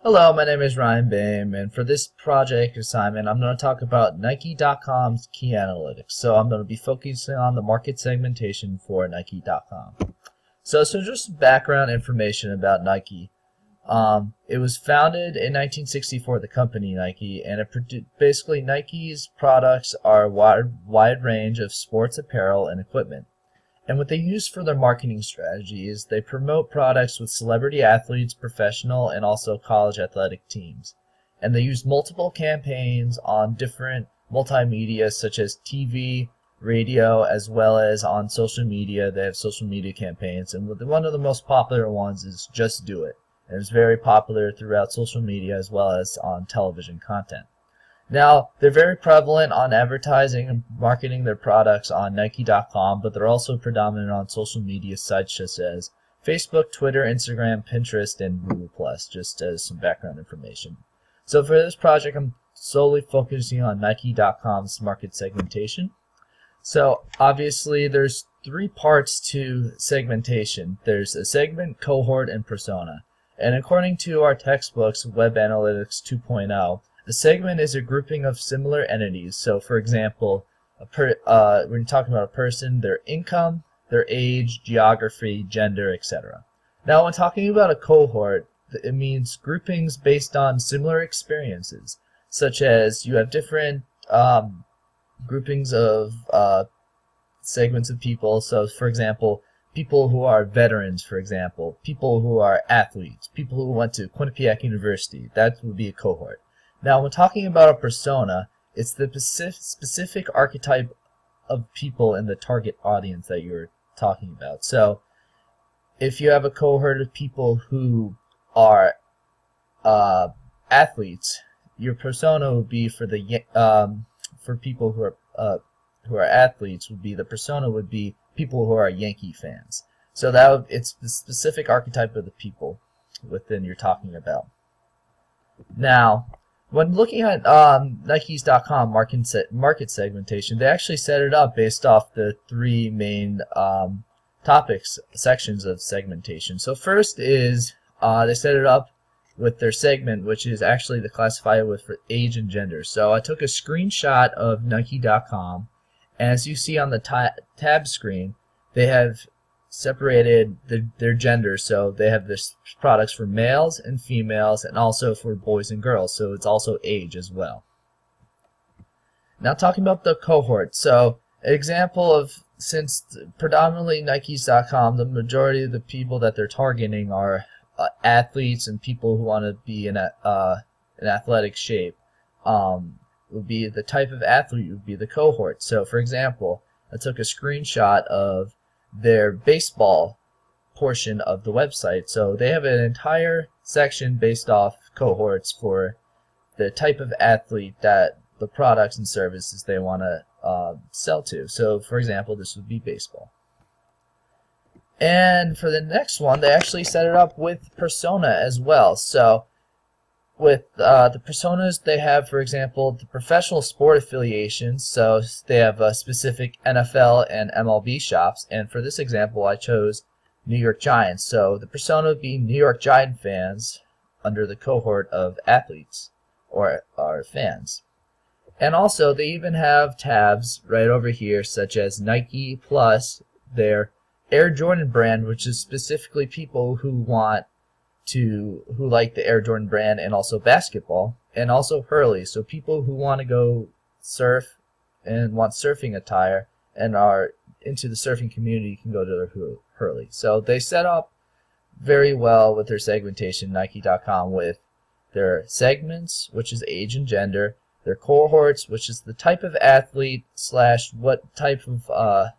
Hello, my name is Ryan Bame, and for this project assignment, I'm going to talk about Nike.com's key analytics. So I'm going to be focusing on the market segmentation for Nike.com. So just background information about Nike. It was founded in 1964, the company Nike, and basically Nike's products are a wide range of sports apparel and equipment. And what they use for their marketing strategy is they promote products with celebrity athletes, professional, and also college athletic teams. And they use multiple campaigns on different multimedia such as TV, radio, as well as on social media. They have social media campaigns, and one of the most popular ones is Just Do It. And it's very popular throughout social media as well as on television content. Now, they're very prevalent on advertising and marketing their products on Nike.com, but they're also predominant on social media sites such as Facebook, Twitter, Instagram, Pinterest, and Google+, just as some background information. So for this project, I'm solely focusing on Nike.com's market segmentation. So obviously, there's three parts to segmentation. There's a segment, cohort, and persona. And according to our textbooks, Web Analytics 2.0, a segment is a grouping of similar entities. So, for example, when you're talking about a person, their income, their age, geography, gender, etc. Now, when talking about a cohort, it means groupings based on similar experiences, such as you have different groupings of segments of people. So, for example, people who are veterans, for example, people who are athletes, people who went to Quinnipiac University. That would be a cohort. Now, when talking about a persona, it's the specific archetype of people in the target audience that you're talking about. So, if you have a cohort of people who are athletes, your persona would be for people who are athletes. The persona would be people who are Yankee fans. So it's the specific archetype of the people within you're talking about. Now, when looking at Nikes.com market segmentation, they actually set it up based off the three main sections of segmentation. So first is they set it up with their segment, which is actually the classifier for age and gender. So I took a screenshot of Nike.com, and as you see on the tab screen, they have separated their gender, so they have this products for males and females and also for boys and girls, so it's also age as well. Now talking about the cohort, so an example of, since predominantly Nikes.com, the majority of the people that they're targeting are athletes and people who want to be in athletic shape, would be the type of athlete would be the cohort. So for example, I took a screenshot of their baseball portion of the website. So they have an entire section based off cohorts for the type of athlete that the products and services they want to sell to. So for example, this would be baseball. And for the next one, they actually set it up with persona as well. So with the personas, they have, for example, the professional sport affiliations. So they have specific NFL and MLB shops. And for this example, I chose New York Giants. So the persona would be New York Giant fans under the cohort of athletes or fans. And also, they even have tabs right over here, such as Nike plus their Air Jordan brand, which is specifically people who like the Air Jordan brand and also basketball, and also Hurley. So people who want to go surf and want surfing attire and are into the surfing community can go to their Hurley. So they set up very well with their segmentation, Nike.com, with their segments, which is age and gender, their cohorts, which is the type of athlete / what type of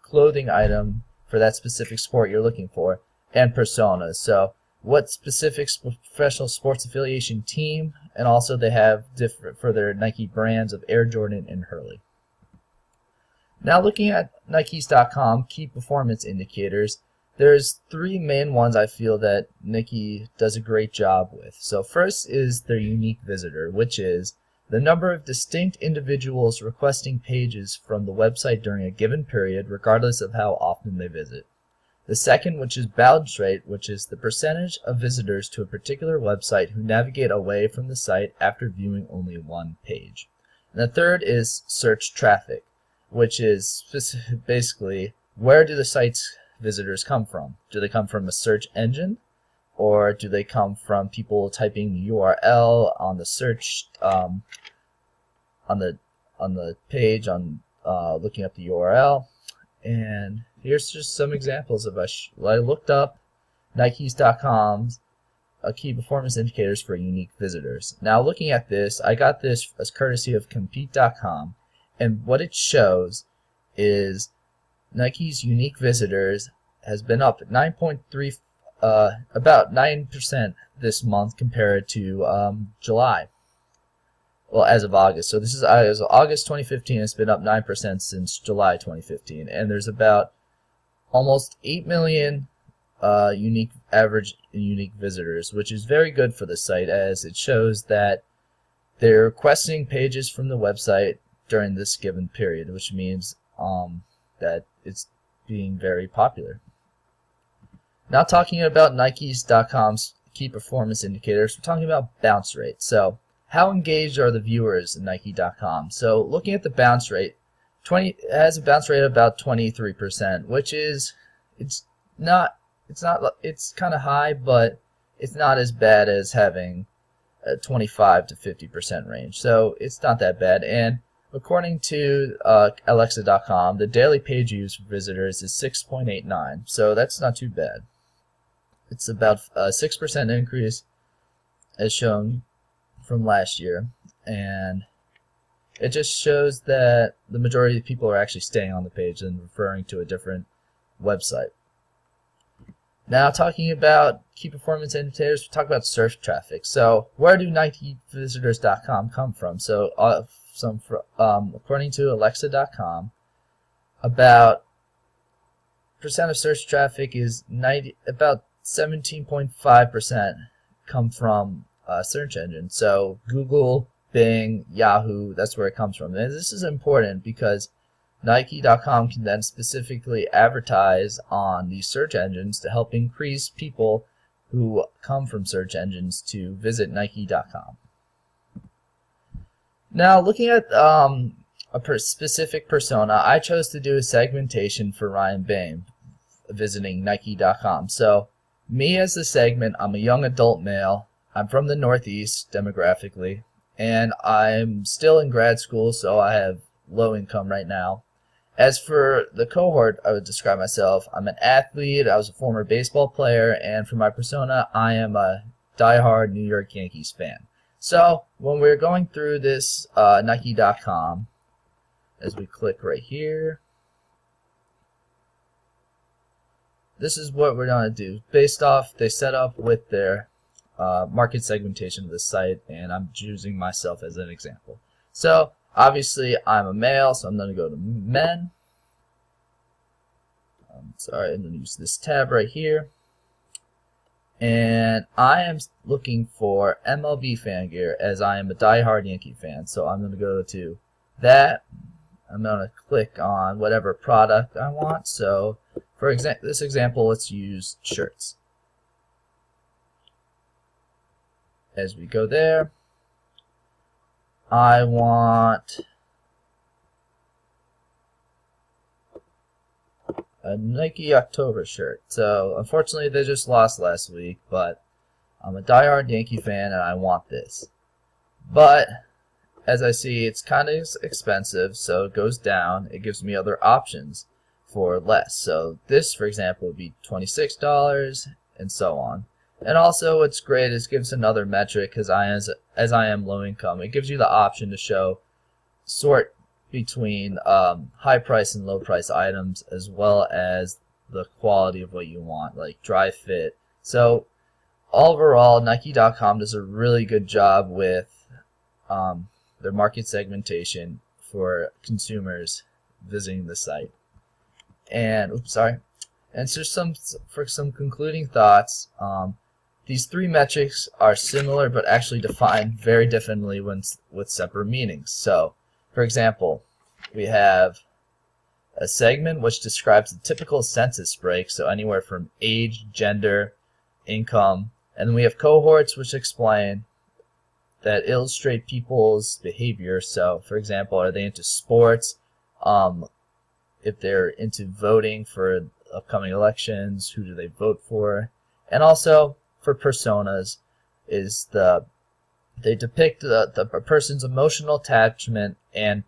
clothing item for that specific sport you're looking for, and personas. So what specific professional sports affiliation team, and also they have different for their Nike brands of Air Jordan and Hurley. Now looking at Nikes.com key performance indicators, there's three main ones I feel that Nike does a great job with. So first is their unique visitor, which is the number of distinct individuals requesting pages from the website during a given period, regardless of how often they visit. The second, which is bounce rate, which is the percentage of visitors to a particular website who navigate away from the site after viewing only one page. And the third is search traffic, which is basically where do the site's visitors come from? Do they come from a search engine, or do they come from people typing the URL on the search on the page looking up the URL? And here's just some examples of I looked up Nikes.com's key performance indicators for unique visitors. Now looking at this, I got this as courtesy of Compete.com, and what it shows is Nike's unique visitors has been up 9.3, about 9% this month compared to July. Well, as of August. So this is as of August 2015. It's been up 9% since July 2015, and there's about almost 8 million average unique visitors, which is very good for the site, as it shows that they're requesting pages from the website during this given period, which means that it's being very popular. Now talking about Nikes.com's key performance indicators, we're talking about bounce rate. So how engaged are the viewers in Nike.com? So looking at the bounce rate, it has a bounce rate of about 23%, which is it's kind of high, but it's not as bad as having a 25 to 50% range. So it's not that bad. And according to Alexa.com, the daily page views for visitors is 6.89. So that's not too bad. It's about a 6% increase as shown from last year, and it just shows that the majority of people are actually staying on the page and referring to a different website. Now talking about key performance indicators, we'll talk about search traffic. So where do NikeVisitors.com come from? So according to Alexa.com, about percent of search traffic is about 17.5% come from search engine. So Google, Bing, Yahoo, that's where it comes from. And this is important because Nike.com can then specifically advertise on these search engines to help increase people who come from search engines to visit Nike.com. Now looking at a specific persona, I chose to do a segmentation for Ryan Bain visiting Nike.com. So me as the segment, I'm a young adult male. I'm from the Northeast demographically, and I'm still in grad school, so I have low income right now. As for the cohort, I would describe myself, I'm an athlete, I was a former baseball player, and for my persona, I am a diehard New York Yankees fan. So when we're going through this Nike.com, as we click right here, this is what we're going to do. Based off, they set up with their market segmentation of the site, and I'm choosing myself as an example. So obviously I'm a male, so I'm going to go to men. I'm going to use this tab right here, and I am looking for MLB fan gear, as I am a diehard Yankee fan. So I'm going to go to that. I'm going to click on whatever product I want. So for this example, let's use shirts. As we go there, I want a Nike October shirt. So unfortunately they just lost last week, but I'm a diehard Yankee fan and I want this. But as I see, it's kind of expensive, so it goes down. It gives me other options for less. So this, for example, would be $26 and so on. And also what's great is it gives another metric, because as I am low income, it gives you the option to sort between high price and low price items, as well as the quality of what you want, like dry fit. So overall, Nike.com does a really good job with their market segmentation for consumers visiting the site. And and so for some concluding thoughts, these three metrics are similar but actually defined very differently with separate meanings. So, for example, we have A segment, which describes a typical census break, so anywhere from age, gender, income. And then we have cohorts, which explain that illustrate people's behavior. So, for example, are they into sports? If they're into voting for upcoming elections, who do they vote for? And also for personas, they depict the person's emotional attachment and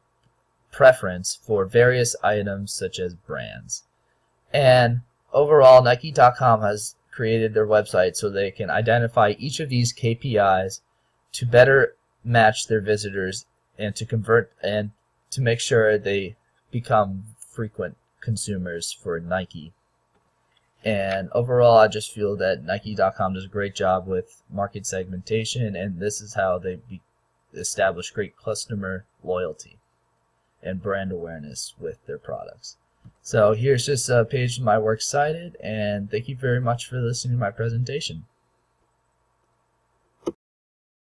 preference for various items such as brands. And overall, Nike.com has created their website so they can identify each of these KPIs to better match their visitors and to convert and to make sure they become frequent consumers for Nike. And overall, I just feel that Nike.com does a great job with market segmentation, and this is how they establish great customer loyalty and brand awareness with their products. So here's just a page of my works cited, and thank you very much for listening to my presentation.